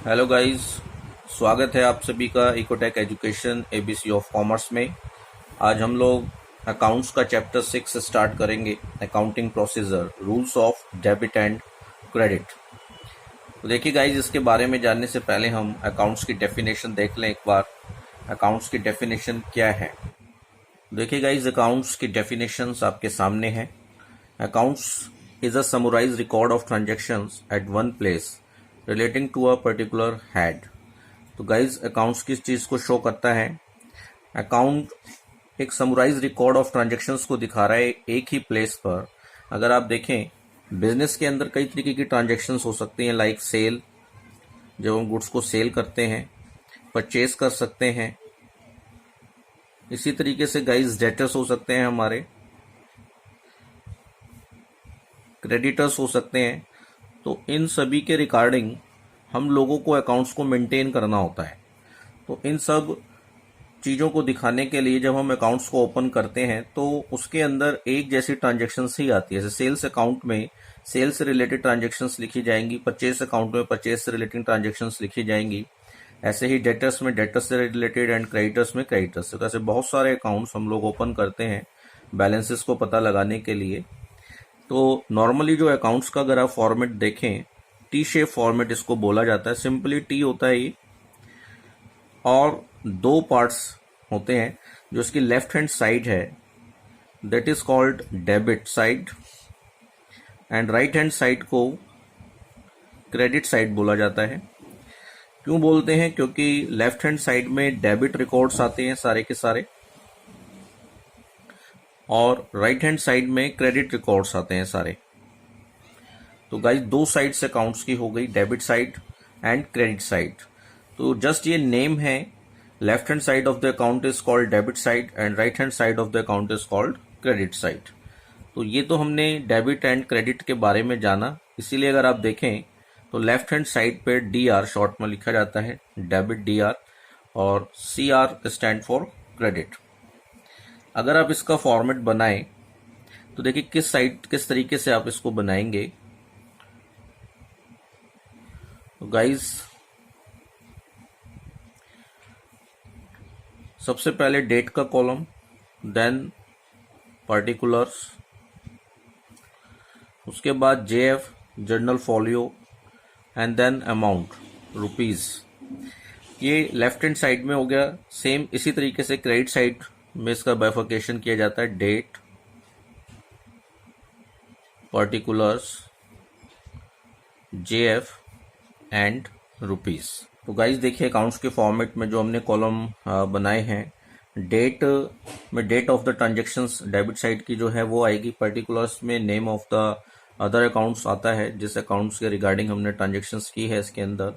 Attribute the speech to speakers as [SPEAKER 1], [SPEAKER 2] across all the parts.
[SPEAKER 1] Hello guys, स्वागत है आप सभी का Ecotech education ABC of commerce में। आज हम लोग अकाउंट्स का चैप्टर 6 स्टार्ट करेंगे। Accounting procedure, rules of debit and credit. तो देखिए गाइस, इसके बारे में जानने से पहले हम अकाउंट्स की डेफिनेशन देख लें एक बार। अकाउंट्स की डेफिनेशन क्या है? देखिए गाइस, अकाउंट्स की डेफिनेशंस आपके सामने है। Accounts is a summarised record of transactions at one place relating to a particular head. तो गाइज, अकाउंट्स किस चीज़ को शो करता है? अकाउंट एक समराइज रिकॉर्ड ऑफ ट्रांजैक्शंस को दिखा रहा है एक ही प्लेस पर। अगर आप देखें, बिजनेस के अंदर कई तरीके की ट्रांजैक्शंस हो सकती हैं, लाइक सेल, जब हम गुड्स को सेल करते हैं, परचेज कर सकते हैं। इसी तरीके से गाइज डेटर्स हो सकते हैं, हमारे क्रेडिटर्स हो सकते हैं। तो इन सभी के रिगार्डिंग हम लोगों को अकाउंट्स को मेंटेन करना होता है। तो इन सब चीज़ों को दिखाने के लिए जब हम अकाउंट्स को ओपन करते हैं तो उसके अंदर एक जैसी ट्रांजैक्शंस ही आती है। जैसे सेल्स अकाउंट में सेल से रिलेटेड ट्रांजैक्शंस लिखी जाएंगी, परचेस अकाउंट में परचेस से रिलेटेड ट्रांजैक्शंस लिखी जाएंगी। ऐसे ही डेटर्स में डेटर्स से रिलेटेड एंड क्रेडिटर्स में क्रेडिटर्स से। तो ऐसे बहुत सारे अकाउंट्स हम लोग ओपन करते हैं बैलेंसेस को पता लगाने के लिए। तो नॉर्मली जो अकाउंट्स का अगर आप फॉर्मेट देखें, टी शेप फॉर्मेट इसको बोला जाता है। सिंपली टी होता है ये, और दो पार्ट्स होते हैं। जो इसकी लेफ्ट हैंड साइड है that is called debit side, and right hand side को क्रेडिट साइड बोला जाता है। क्यों बोलते हैं? क्योंकि लेफ्ट हैंड साइड में डेबिट रिकॉर्ड्स आते हैं सारे के सारे, और राइट हैंड साइड में क्रेडिट रिकॉर्ड्स आते हैं सारे। तो गाइस, दो साइड से अकाउंट्स की हो गई, debit side and credit side. तो जस्ट ये नेम है, left hand side of the account is called debit side and right hand side of the account is called credit side. तो ये तो हमने डेबिट एंड क्रेडिट के बारे में जाना। इसीलिए अगर आप देखें तो लेफ्ट हैंड साइड पे डी आर शॉर्ट में लिखा जाता है, डेबिट डी आर, और C R stand for credit. अगर आप इसका फॉर्मेट बनाएं तो देखिए किस तरीके से आप इसको बनाएंगे। तो गाइज, सबसे पहले डेट का कॉलम, देन पर्टिकुलर्स, उसके बाद JF journal folio, and then amount rupees. ये लेफ्ट हैंड साइड में हो गया। सेम इसी तरीके से क्रेडिट साइड में इसका बाइफर्केशन किया जाता है, date, particulars, JF and rupees. तो गाइज देखिए, अकाउंट्स के फॉर्मेट में जो हमने कॉलम बनाए हैं, डेट में date of the transactions debit side की जो है वो आएगी, पर्टिकुलर्स में name of the other accounts आता है जिस अकाउंट्स के रिगार्डिंग हमने ट्रांजेक्शन्स की है इसके अंदर।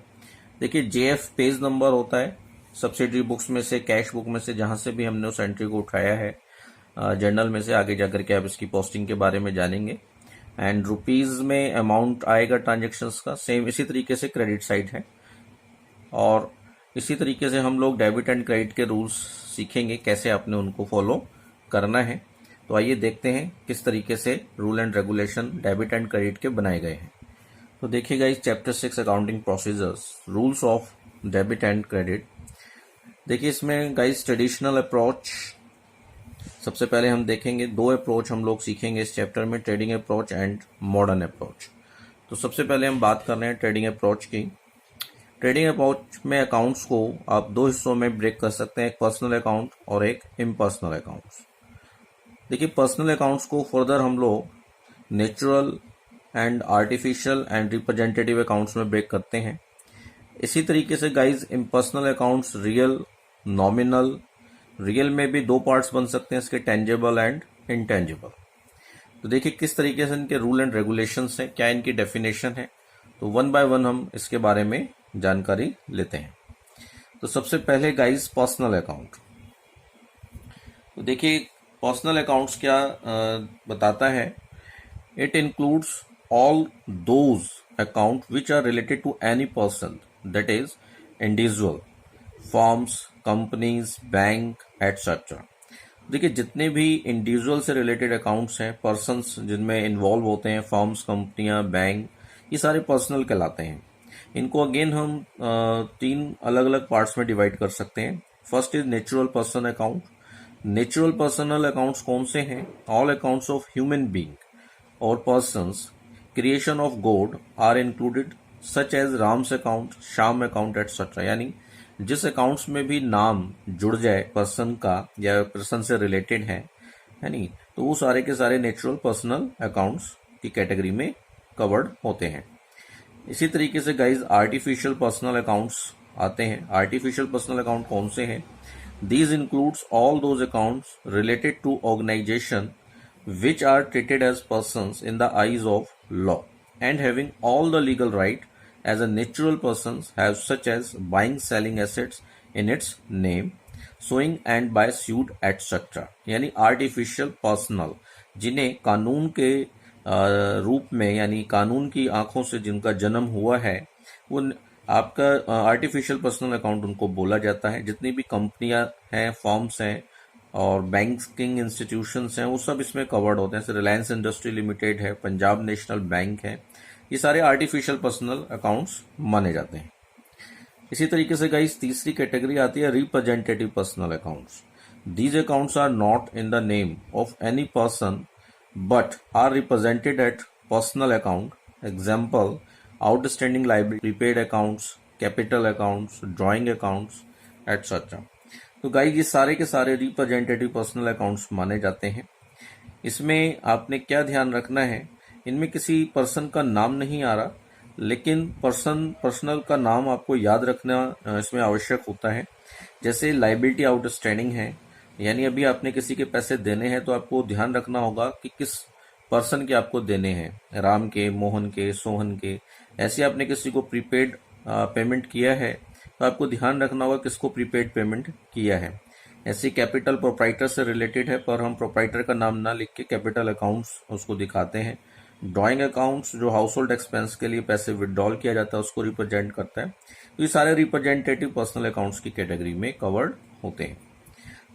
[SPEAKER 1] देखिए, जेएफ पेज नंबर होता है, सब्सिडरी बुक्स में से, कैश बुक में से, जहां से भी हमने उस एंट्री को उठाया है, जर्नल में से। आगे जाकर के आप इसकी पोस्टिंग के बारे में जानेंगे। एंड रुपीज में अमाउंट आएगा ट्रांजेक्शन्स का। सेम इसी तरीके से क्रेडिट साइड है, और इसी तरीके से हम लोग डेबिट एंड क्रेडिट के रूल्स सीखेंगे, कैसे आपने उनको फॉलो करना है। तो आइए देखते हैं किस तरीके से rule and regulation debit and credit के बनाए गए हैं। तो देखिएगा, इस chapter 6 accounting procedures, rules of debit and credit. देखिए, इसमें गाइस ट्रेडिशनल अप्रोच सबसे पहले हम देखेंगे। दो अप्रोच हम लोग सीखेंगे इस चैप्टर में, trading approach and modern approach. तो सबसे पहले हम बात कर रहे हैं ट्रेडिंग अप्रोच की। ट्रेडिंग अप्रोच में अकाउंट्स को आप दो हिस्सों में ब्रेक कर सकते हैं, एक पर्सनल अकाउंट और एक इम्पर्सनल अकाउंट्स। देखिए, पर्सनल अकाउंट्स को फर्दर हम लोग natural and artificial and representative accounts में ब्रेक करते हैं। इसी तरीके से guys, impersonal accounts real, nominal, real में भी दो पार्ट्स बन सकते हैं इसके, टेंजेबल एंड इनटेंजेबल। तो देखिए किस तरीके से इनके रूल एंड रेगुलेशंस हैं, क्या इनकी डेफिनेशन है। तो वन बाय वन हम इसके बारे में जानकारी लेते हैं। तो सबसे पहले गाइज, पर्सनल अकाउंट। तो देखिए, पर्सनल अकाउंट्स क्या बताता है। It includes all those account which are related to any person, that is individual, firms, companies, bank etcetera. देखिए, जितने भी इंडिविजुअल से रिलेटेड अकाउंट्स हैं, पर्सन्स जिनमें इन्वॉल्व होते हैं, फर्म्स, कंपनियां, बैंक, ये सारे पर्सनल कहलाते हैं। इनको अगेन हम तीन अलग अलग पार्ट्स में डिवाइड कर सकते हैं। First is natural person account. Natural personal accounts कौन से हैं? All accounts of human being और persons, creation of God are included such as Ram's account, Shyam account etcetera. यानी जिस अकाउंट्स में भी नाम जुड़ जाए पर्सन का या पर्सन से रिलेटेड है नहीं, तो वो सारे के सारे नेचुरल पर्सनल अकाउंट्स की कैटेगरी में कवर्ड होते हैं। इसी तरीके से गाइज आर्टिफिशियल पर्सनल अकाउंट्स आते हैं। आर्टिफिशियल पर्सनल अकाउंट कौन से हैं? These includes all those accounts related to organisation which are treated as persons in the eyes of law and having all the legal right as a natural persons have, such as buying selling assets in its name, suing and by sued etc. यानी artificial personal, जिन्हें कानून के रूप में यानी कानून की आंखों से जिनका जन्म हुआ है, वो आपका आर्टिफिशियल पर्सनल अकाउंट उनको बोला जाता है। जितनी भी कंपनियां हैं, फॉर्म्स हैं और बैंकिंग इंस्टीट्यूशंस हैं, वो सब इसमें कवर्ड होते हैं। जैसे रिलायंस इंडस्ट्री लिमिटेड है, पंजाब नेशनल बैंक है, ये सारे आर्टिफिशियल पर्सनल अकाउंट्स माने जाते हैं। इसी तरीके से गाइस तीसरी कैटेगरी आती है representative personal accounts. These accounts are not in the name of any person but are represented at personal account. Example outstanding liability, prepaid accounts, capital accounts, drawing accounts etcetera. तो guys ये सारे के सारे representative personal accounts माने जाते हैं। इसमें आपने क्या ध्यान रखना है, इनमें किसी पर्सन का नाम नहीं आ रहा, लेकिन पर्सनल का नाम आपको याद रखना इसमें आवश्यक होता है। जैसे लायबिलिटी आउटस्टैंडिंग है, यानी अभी आपने किसी के पैसे देने हैं तो आपको ध्यान रखना होगा कि किस पर्सन के आपको देने हैं, राम के, मोहन के, सोहन के। ऐसे आपने किसी को प्रीपेड पेमेंट किया है तो आपको ध्यान रखना होगा किसको प्रीपेड पेमेंट किया है। ऐसे कैपिटल प्रोप्राइटर से रिलेटेड है, पर हम प्रोप्राइटर का नाम ना लिख के कैपिटल अकाउंट्स उसको दिखाते हैं। ड्रॉइंग अकाउंट्स जो हाउस होल्ड एक्सपेंस के लिए पैसे विड्रॉल किया जाता है उसको रिप्रेजेंट करता है। तो ये सारे रिप्रेजेंटेटिव पर्सनल अकाउंट्स की कैटेगरी में कवर्ड होते हैं।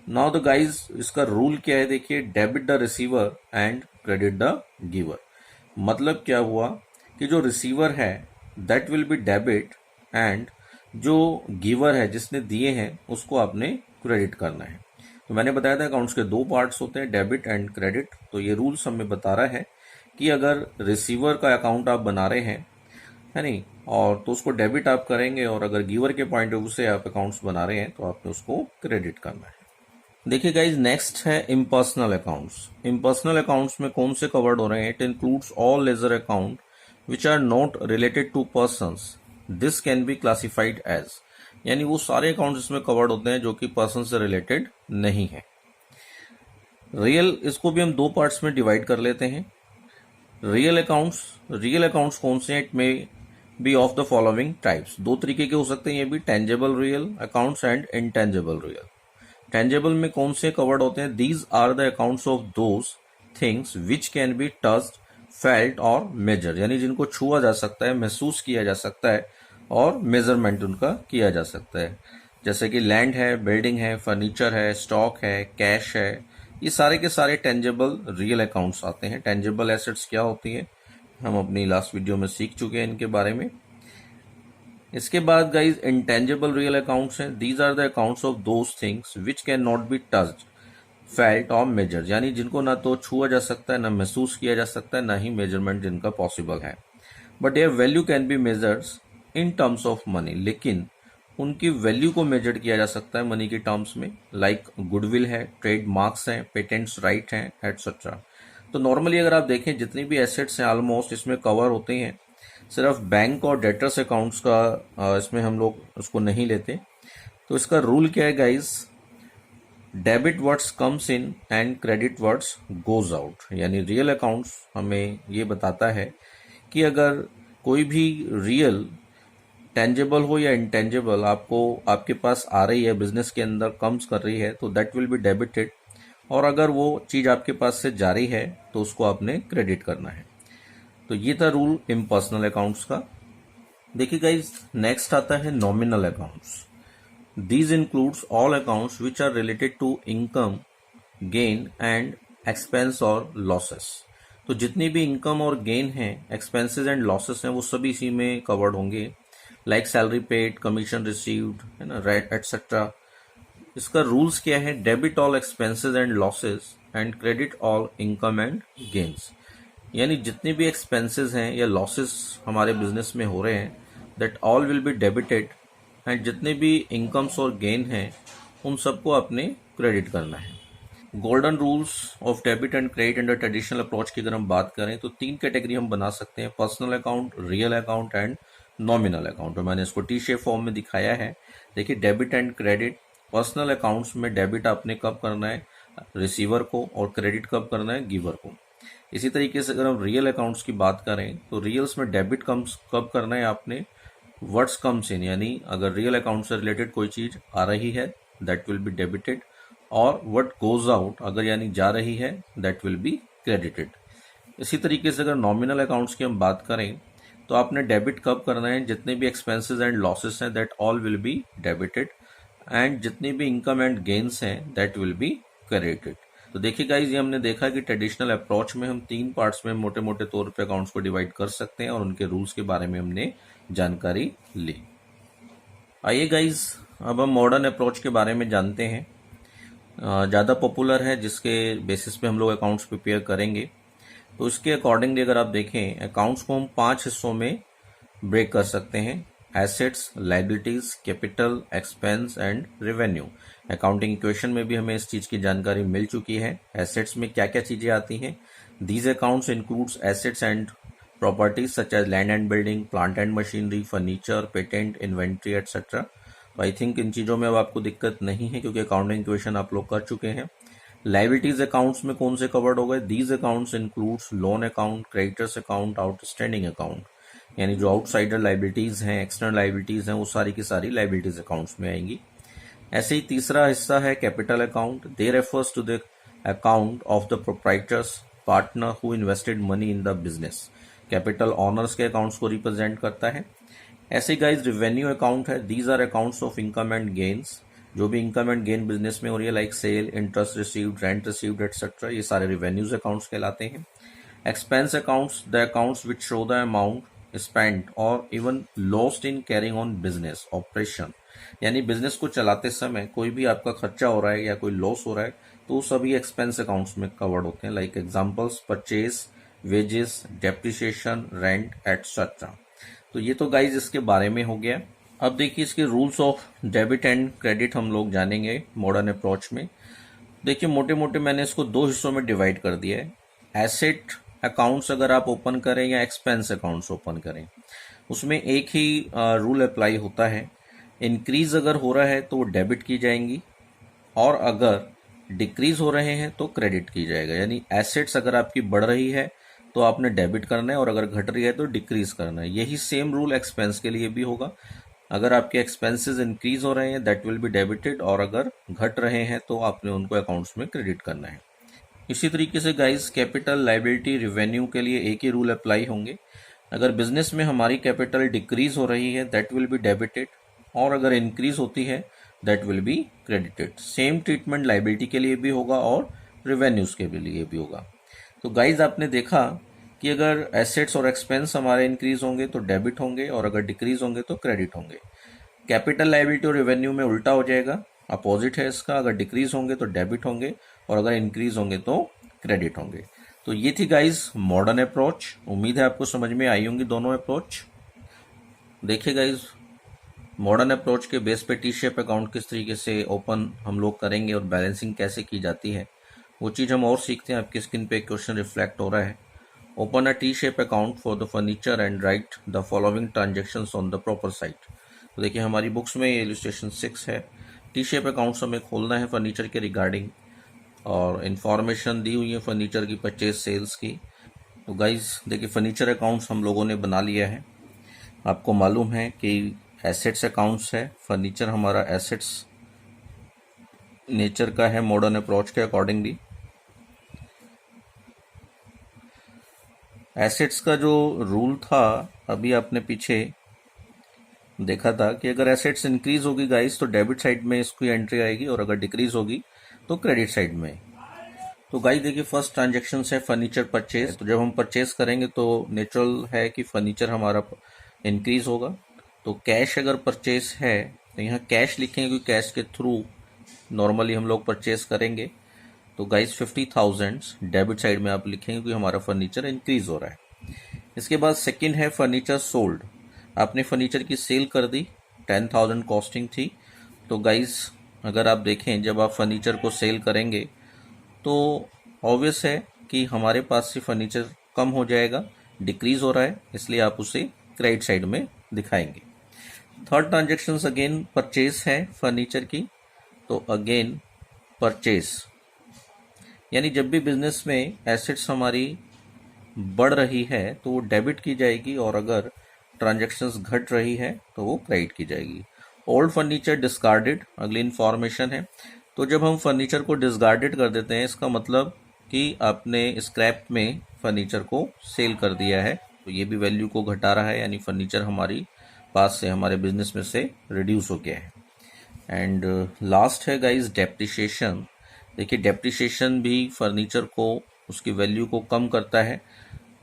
[SPEAKER 1] नाउ द गाइज इसका रूल क्या है, देखिए, debit the receiver and credit the giver. मतलब क्या हुआ कि जो रिसीवर है that will be debit and जो गिवर है जिसने दिए हैं उसको आपने क्रेडिट करना है। तो मैंने बताया था अकाउंट्स के दो पार्ट्स होते हैं, डेबिट एंड क्रेडिट। तो ये रूल्स हमें बता रहा है कि अगर रिसीवर का अकाउंट आप बना रहे हैं है नहीं, और तो उसको डेबिट आप करेंगे, और अगर गिवर के पॉइंट ऑफ व्यू से आप अकाउंट्स बना रहे हैं तो आपने उसको क्रेडिट करना है। देखिए गाइज नेक्स्ट है इम्पर्सनल अकाउंट्स। इम्पर्सनल अकाउंट्स में कौन से कवर्ड हो रहे हैं? It includes all ledger account which are not related to persons, this can be classified as. यानी वो सारे अकाउंट्स इसमें कवर्ड होते हैं जो कि पर्सन से रिलेटेड नहीं है। रियल, इसको भी हम दो पार्ट्स में डिवाइड कर लेते हैं। रियल अकाउंट्स कौन से हैं? It may be of the following types. दो तरीके के हो सकते हैं ये भी, tangible real accounts and intangible real. Tangible में कौन से कवर्ड होते हैं? These are the accounts of those things which can be touched, felt और मेजर। यानी जिनको छुआ जा सकता है, महसूस किया जा सकता है और मेजरमेंट उनका किया जा सकता है। जैसे कि लैंड है, बिल्डिंग है, फर्नीचर है, स्टॉक है, कैश है, ये सारे के सारे टेंजेबल रियल अकाउंट्स आते हैं। टेंजेबल एसेट्स क्या होती हैं हम अपनी लास्ट वीडियो में सीख चुके हैं इनके बारे में। इसके बाद गाइज इंटेंजेबल रियल अकाउंट्स हैं। These are the accounts of those things which can not be touched, felt और मेजर। यानी जिनको ना तो छुआ जा सकता है, ना महसूस किया जा सकता है, ना ही मेजरमेंट जिनका पॉसिबल है। But their value can be measured in terms of money, लेकिन उनकी वैल्यू को मेजर किया जा सकता है मनी के टर्म्स में। लाइक गुडविल है, ट्रेड मार्क्स हैं, पेटेंट्स राइट हैं एटसेट्रा। तो नॉर्मली अगर आप देखें जितनी भी एसेट्स हैं ऑलमोस्ट इसमें कवर होते हैं। सिर्फ बैंक और डेटर्स अकाउंट्स का इसमें हम लोग उसको नहीं लेते। तो इसका रूल क्या है guys? Debit words comes in and credit words goes out. यानी रियल अकाउंट्स हमें ये बताता है कि अगर कोई भी रियल टेंजेबल हो या इंटेंजेबल आपको आपके पास आ रही है, बिजनेस के अंदर कम्स कर रही है, तो दैट विल बी डेबिटेड। और अगर वो चीज़ आपके पास से जारी है तो उसको आपने क्रेडिट करना है। तो ये था रूल इम्पर्सनल अकाउंट्स का। देखिए गाइज नेक्स्ट आता है nominal accounts. These includes all accounts which are related to income, gain and expense और losses। तो जितनी भी इनकम और गेन है, एक्सपेंसेस एंड लॉसेस हैं, वो सभी इसी में कवर्ड होंगे। Like salary paid, commission received, है ना, राइट एटसेट्रा। इसका रूल्स क्या है? Debit all expenses and losses and credit all income and gains. यानी जितने भी एक्सपेंसेस हैं या लॉसेस हमारे बिजनेस में हो रहे हैं, that all will be debited, and जितने भी इनकम्स और गेन हैं उन सबको आपने क्रेडिट करना है। Golden rules of debit and credit under traditional approach की अगर हम बात करें तो तीन कैटेगरी हम बना सकते हैं: personal account, real account and nominal account. और मैंने इसको टी शेप फॉर्म में दिखाया है। देखिए, debit and credit, personal accounts में डेबिट आपने कब करना है? रिसीवर को, और क्रेडिट कब करना है? गिवर को। इसी तरीके से अगर हम रियल अकाउंट्स की बात करें तो रियल्स में डेबिट कब करना है आपने? वर्ड्स कम्स इन, यानी अगर रियल अकाउंट से रिलेटेड कोई चीज आ रही है दैट विल बी डेबिटेड, और व्हाट गोज आउट अगर यानी जा रही है दैट विल बी क्रेडिटेड। इसी तरीके से अगर नॉमिनल अकाउंट्स की हम बात करें तो आपने डेबिट कब करना है? जितने भी एक्सपेंसेस एंड लॉसेस हैं that all will be debited, and जितने भी इनकम एंड गेन्स हैं दैट विल बी क्रेडिटेड। तो देखिए गाइज, ये हमने देखा कि ट्रेडिशनल अप्रोच में हम तीन पार्ट्स में मोटे मोटे तौर पे अकाउंट्स को डिवाइड कर सकते हैं, और उनके रूल्स के बारे में हमने जानकारी ली। आइए गाइज, अब हम मॉडर्न अप्रोच के बारे में जानते हैं। ज़्यादा पॉपुलर है, जिसके बेसिस पे हम लोग अकाउंट्स प्रिपेयर करेंगे। तो इसके अकॉर्डिंगली अगर आप देखें, अकाउंट्स को हम 5 हिस्सों में ब्रेक कर सकते हैं: assets, liabilities, capital, expense and revenue. Accounting equation में भी हमें इस चीज की जानकारी मिल चुकी है। एसेट्स में क्या क्या चीजें आती हैं? These accounts includes assets and properties such as land and building, plant and machinery, furniture, patent, inventory etcetera. तो आई थिंक इन चीजों में अब आपको दिक्कत नहीं है, क्योंकि अकाउंटिंग इक्वेशन आप लोग कर चुके हैं। लाइबिलिटीज अकाउंट्स में कौन से कवर्ड हो गए? These accounts includes loan account, creditors account, outstanding account. यानी जो आउटसाइडर लाइबिलिटीज हैं, एक्सटर्नल लाइबिलिटीज हैं, वो सारी की सारी लाइबिलिटीज अकाउंट्स में आएंगी। ऐसे ही तीसरा हिस्सा है capital account. They refers to the account of the proprietors partner who invested money in the business. Capital owners के अकाउंट्स को रिप्रेजेंट करता है। ऐसे गाइज रेवेन्यू अकाउंट है। These are accounts of income and gains. जो भी income and gain business में हो रही है, like sale, interest received, rent received etcetera, ये सारे रेवेन्यूज अकाउंट्स कहलाते हैं। Expense accounts, the accounts which show the amount spent और even lost in carrying on business operation. यानी बिजनेस को चलाते समय कोई भी आपका खर्चा हो रहा है या कोई लॉस हो रहा है तो सभी एक्सपेंस अकाउंट्स में कवर्ड होते हैं। Like examples, purchase, wages, depreciation, rent etcetera. तो ये तो गाइज इसके बारे में हो गया। अब देखिए, इसके rules of debit and credit हम लोग जानेंगे मॉडर्न अप्रोच में। देखिए, मोटे मोटे मैंने इसको दो हिस्सों में डिवाइड कर दिया है। एसेट अकाउंट्स अगर आप ओपन करें या एक्सपेंस अकाउंट्स ओपन करें, उसमें एक ही रूल अप्लाई होता है। इंक्रीज अगर हो रहा है तो वो डेबिट की जाएंगी, और अगर डिक्रीज हो रहे हैं तो क्रेडिट की जाएगा। यानी एसेट्स अगर आपकी बढ़ रही है तो आपने डेबिट करना है, और अगर घट रही है तो डिक्रीज करना है। यही सेम रूल एक्सपेंस के लिए भी होगा। अगर आपके एक्सपेंसेस इंक्रीज हो रहे हैं दैट विल बी डेबिटेड, और अगर घट रहे हैं तो आपने उनको अकाउंट्स में क्रेडिट करना है। इसी तरीके से गाइस, कैपिटल, लाइबिलिटी, रेवेन्यू के लिए एक ही रूल अप्लाई होंगे। अगर बिजनेस में हमारी कैपिटल डिक्रीज हो रही है दैट विल बी डेबिटेड, और अगर इंक्रीज होती है that will be credited. Same treatment liability के लिए भी होगा और रेवेन्यूज के लिए भी होगा। तो गाइज, आपने देखा कि अगर एसेट्स और एक्सपेंस हमारे इंक्रीज होंगे तो डेबिट होंगे, और अगर डिक्रीज होंगे तो क्रेडिट होंगे। कैपिटल, लाइबिलिटी और रेवेन्यू में उल्टा हो जाएगा, अपोजिट है इसका। अगर डिक्रीज होंगे तो डेबिट होंगे, और अगर इंक्रीज होंगे तो क्रेडिट होंगे। तो ये थी गाइज मॉडर्न अप्रोच। उम्मीद है आपको समझ में आई होंगी दोनों अप्रोच। देखिए गाइज, मॉडर्न अप्रोच के बेस पे टी शेप अकाउंट किस तरीके से ओपन हम लोग करेंगे और बैलेंसिंग कैसे की जाती है, वो चीज़ हम और सीखते हैं। आपकी स्क्रीन पे क्वेश्चन रिफ्लेक्ट हो रहा है। Open a T shape account for the furniture and right the following transactions on the proper site. तो देखिए, हमारी बुक्स में ये इलस्ट्रेशन 6 है। टी शेप अकाउंट्स हमें खोलना है फर्नीचर के रिगार्डिंग, और इन्फॉर्मेशन दी हुई है फर्नीचर की परचेज सेल्स की। तो गाइज देखिए, फर्नीचर अकाउंट्स हम लोगों ने बना लिया है। आपको मालूम है कि एसेट्स अकाउंट्स है, फर्नीचर हमारा एसेट्स नेचर का है मॉडर्न अप्रोच के अकॉर्डिंगली। एसेट्स का जो रूल था, अभी आपने पीछे देखा था कि अगर एसेट्स इंक्रीज होगी गाइस तो डेबिट साइड में इसकी एंट्री आएगी, और अगर डिक्रीज होगी तो क्रेडिट साइड में। तो गाइस देखिए, फर्स्ट ट्रांजेक्शन है फर्नीचर परचेज। तो जब हम परचेज करेंगे तो नेचुरल है कि फर्नीचर हमारा इंक्रीज होगा। तो कैश अगर परचेस है तो यहाँ कैश लिखेंगे क्योंकि कैश के थ्रू नॉर्मली हम लोग परचेस करेंगे। तो गाइस 50,000 डेबिट साइड में आप लिखेंगे क्योंकि हमारा फर्नीचर इंक्रीज हो रहा है। इसके बाद सेकंड है फर्नीचर सोल्ड। आपने फर्नीचर की सेल कर दी, 10,000 कॉस्टिंग थी। तो गाइस अगर आप देखें जब आप फर्नीचर को सेल करेंगे तो ऑब्वियस है कि हमारे पास से फर्नीचर कम हो जाएगा, डिक्रीज हो रहा है, इसलिए आप उसे क्रेडिट साइड में दिखाएंगे। थर्ड ट्रांजेक्शन अगेन परचेस है फर्नीचर की, तो अगेन परचेस, यानी जब भी बिजनेस में एसेट्स हमारी बढ़ रही है तो वो डेबिट की जाएगी और अगर ट्रांजैक्शंस घट रही है तो वो क्रेडिट की जाएगी। ओल्ड फर्नीचर डिस्कार्डेड अगली इंफॉर्मेशन है। तो जब हम फर्नीचर को डिस्कार्डेड कर देते हैं इसका मतलब कि आपने स्क्रैप में फर्नीचर को सेल कर दिया है, तो ये भी वैल्यू को घटा रहा है, यानी फर्नीचर हमारी पास से हमारे बिजनेस में से रिड्यूस हो गया है। एंड लास्ट है गाइस डेप्रिसिएशन। देखिए डेप्रिसिएशन भी फर्नीचर को उसकी वैल्यू को कम करता है।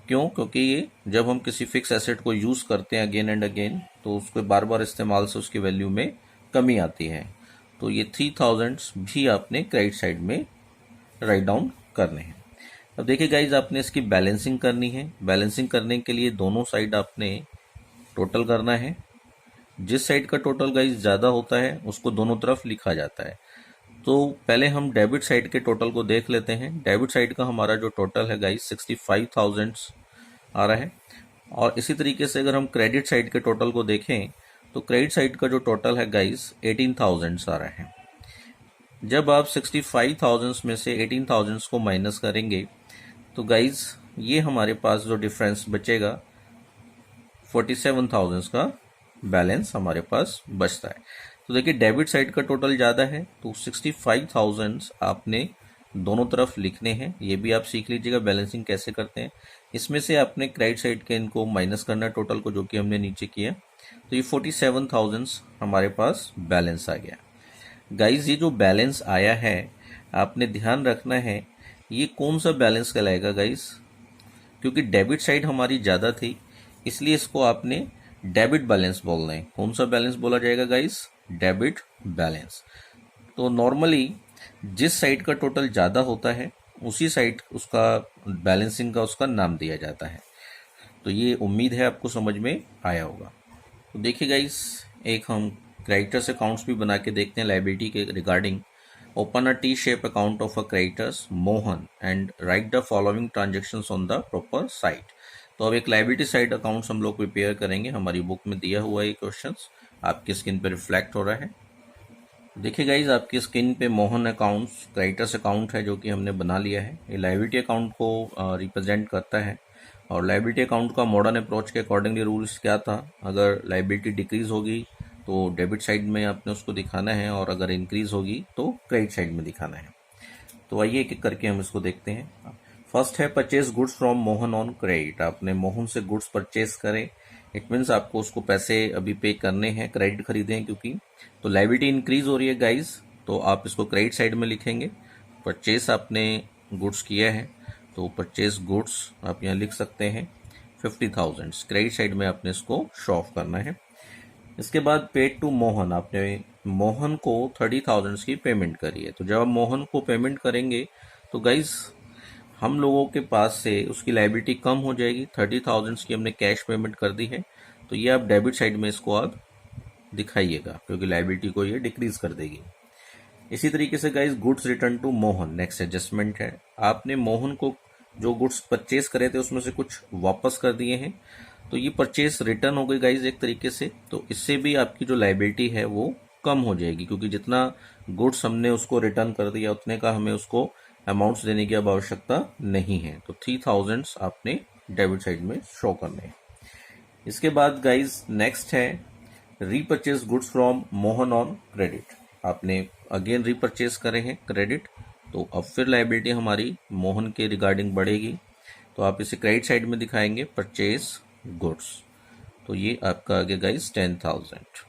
[SPEAKER 1] क्यों? क्योंकि ये जब हम किसी फिक्स एसेट को यूज़ करते हैं अगेन एंड अगेन तो उसके बार बार इस्तेमाल से उसकी वैल्यू में कमी आती है। तो ये 3,000 भी आपने क्रेडिट साइड में राइट डाउन करने हैं। अब देखिए गाइज आपने इसकी बैलेंसिंग करनी है। बैलेंसिंग करने के लिए दोनों साइड आपने टोटल करना है। जिस साइड का टोटल गाइज ज़्यादा होता है उसको दोनों तरफ लिखा जाता है। तो पहले हम डेबिट साइड के टोटल को देख लेते हैं। डेबिट साइड का हमारा जो टोटल है गाइज 65,000 आ रहा है। और इसी तरीके से अगर हम क्रेडिट साइड के टोटल को देखें तो क्रेडिट साइड का जो टोटल है गाइज 18,000 आ रहा है। जब आप 65,000 में से 18,000 को माइनस करेंगे तो गाइज ये हमारे पास जो डिफरेंस बचेगा 47,000 का बैलेंस हमारे पास बचता है। तो देखिए डेबिट साइड का टोटल ज़्यादा है तो 65,000 आपने दोनों तरफ लिखने हैं। ये भी आप सीख लीजिएगा बैलेंसिंग कैसे करते हैं। इसमें से आपने क्रेडिट साइड के इनको माइनस करना है टोटल को, जो कि हमने नीचे किया। तो ये 47,000 हमारे पास बैलेंस आ गया। गाइज ये जो बैलेंस आया है आपने ध्यान रखना है ये कौन सा बैलेंस कहलाएगा गाइज, क्योंकि डेबिट साइड हमारी ज़्यादा थी इसलिए इसको आपने डेबिट बैलेंस बोलना है। कौन सा बैलेंस बोला जाएगा गाइज? Debit balance. तो नॉर्मली जिस साइड का टोटल ज़्यादा होता है उसी साइड उसका बैलेंसिंग का उसका नाम दिया जाता है। तो ये उम्मीद है आपको समझ में आया होगा। तो देखिए गाइज एक हम क्रेडिटर्स अकाउंट्स भी बना के देखते हैं लाइबिलिटी के regarding. Open a T shape account of a creditors Mohan and right the following transactions on the proper site. तो अब एक लाइबिलिटी साइड अकाउंट्स हम लोग प्रिपेयर करेंगे। हमारी बुक में दिया हुआ ये क्वेश्चंस आपकी स्क्रीन पे रिफ्लेक्ट हो रहा है। देखिए गाइज आपकी स्क्रीन पे मोहन अकाउंट्स क्रेडिटर्स अकाउंट है जो कि हमने बना लिया है। ये लाइबिलिटी अकाउंट को रिप्रेजेंट करता है। और लाइबिलिटी अकाउंट का मॉडर्न अप्रोच के अकॉर्डिंगली रूल्स क्या था, अगर लाइबिलिटी डिक्रीज होगी तो डेबिट साइड में आपने उसको दिखाना है और अगर इंक्रीज होगी तो क्रेडिट साइड में दिखाना है। तो आइए एक एक करके हम इसको देखते हैं। फर्स्ट है purchase goods from Mohan on credit. आपने मोहन से गुड्स परचेज करें, इट मीन्स आपको उसको पैसे अभी पे करने हैं, क्रेडिट खरीदे हैं क्योंकि। तो लाइबिलिटी इंक्रीज हो रही है गाइज, तो आप इसको क्रेडिट साइड में लिखेंगे। परचेस आपने गुड्स किया है तो परचेज गुड्स आप यहाँ लिख सकते हैं 50,000, क्रेडिट साइड में आपने इसको शो ऑफ करना है। इसके बाद पेड टू मोहन, आपने मोहन को 30,000 की पेमेंट करी है। तो जब आप मोहन को पेमेंट करेंगे तो गाइज हम लोगों के पास से उसकी लाइबिलिटी कम हो जाएगी। 30,000 की हमने कैश पेमेंट कर दी है तो ये आप डेबिट साइड में इसको आप दिखाइएगा क्योंकि लाइबिलिटी को ये डिक्रीज कर देगी। इसी तरीके से guys goods return to Mohan, next adjustment है। आपने मोहन को जो गुड्स परचेज करे थे उसमें से कुछ वापस कर दिए हैं तो ये परचेज रिटर्न हो गई गाइज एक तरीके से। तो इससे भी आपकी जो लाइबिलिटी है वो कम हो जाएगी क्योंकि जितना गुड्स हमने उसको रिटर्न कर दिया उतने का हमें उसको अमाउंट्स देने की अब आवश्यकता नहीं है। तो 3,000 आपने डेबिट साइड में शो करने हैं। इसके बाद गाइज नेक्स्ट है repurchase goods from Mohan on credit. आपने अगेन रीपरचेज करे हैं क्रेडिट, तो अब फिर लाइबिलिटी हमारी मोहन के रिगार्डिंग बढ़ेगी। तो आप इसे क्रेडिट साइड में दिखाएंगे परचेज गुड्स। तो ये आपका आगे गाइज 10,000।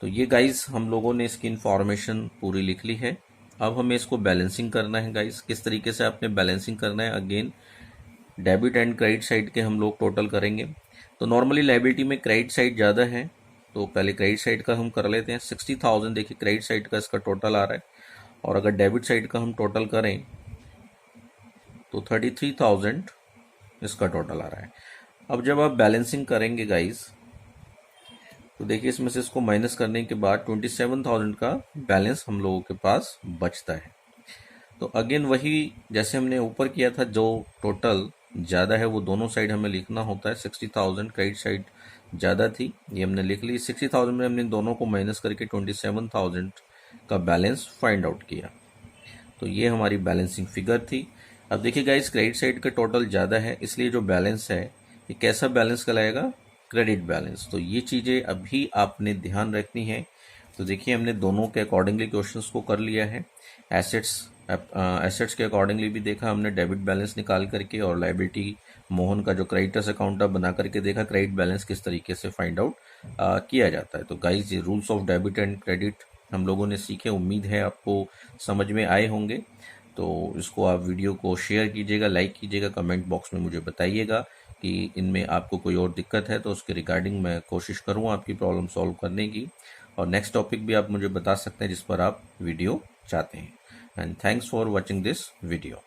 [SPEAKER 1] तो ये गाइज हम लोगों ने इसकी इंफॉर्मेशन पूरी लिख ली है। अब हमें इसको बैलेंसिंग करना है गाइज। किस तरीके से आपने बैलेंसिंग करना है, again debit and credit side के हम लोग टोटल करेंगे। तो नॉर्मली लाइबिलिटी में क्रेडिट साइड ज़्यादा है तो पहले क्रेडिट साइड का हम कर लेते हैं। 60,000 देखिए क्रेडिट साइड का इसका टोटल आ रहा है, और अगर डेबिट साइड का हम टोटल करें तो 33,000 इसका टोटल आ रहा है। अब जब आप बैलेंसिंग करेंगे गाइस, तो देखिए इसमें से इसको माइनस करने के बाद 27,000 का बैलेंस हम लोगों के पास बचता है। तो अगेन वही जैसे हमने ऊपर किया था, जो टोटल ज़्यादा है वो दोनों साइड हमें लिखना होता है। 60,000 क्रेडिट साइड ज़्यादा थी, ये हमने लिख ली। 60,000 में हमने दोनों को माइनस करके 27,000 का बैलेंस फाइंड आउट किया। तो ये हमारी बैलेंसिंग फिगर थी। अब देखिए गाइस, क्रेडिट साइड का टोटल ज़्यादा है, इसलिए जो बैलेंस है ये कैसा बैलेंस कहलाएगा? Credit balance. तो ये चीज़ें अभी आपने ध्यान रखनी है। तो देखिए हमने दोनों के अकॉर्डिंगली क्वेश्चंस को कर लिया है। एसेट्स के अकॉर्डिंगली भी देखा हमने डेबिट बैलेंस निकाल करके, और लाइबिलिटी मोहन का जो क्रेडिटर्स अकाउंट बना करके देखा क्रेडिट बैलेंस किस तरीके से फाइंड आउट किया जाता है। तो गाइज, ये rules of debit and credit हम लोगों ने सीखे, उम्मीद है आपको समझ में आए होंगे। तो इसको आप वीडियो को शेयर कीजिएगा, लाइक कीजिएगा, कमेंट बॉक्स में मुझे बताइएगा कि इनमें आपको कोई और दिक्कत है तो उसके रिगार्डिंग मैं कोशिश करूँगा आपकी प्रॉब्लम सॉल्व करने की। और नेक्स्ट टॉपिक भी आप मुझे बता सकते हैं जिस पर आप वीडियो चाहते हैं। And thanks for watching this video.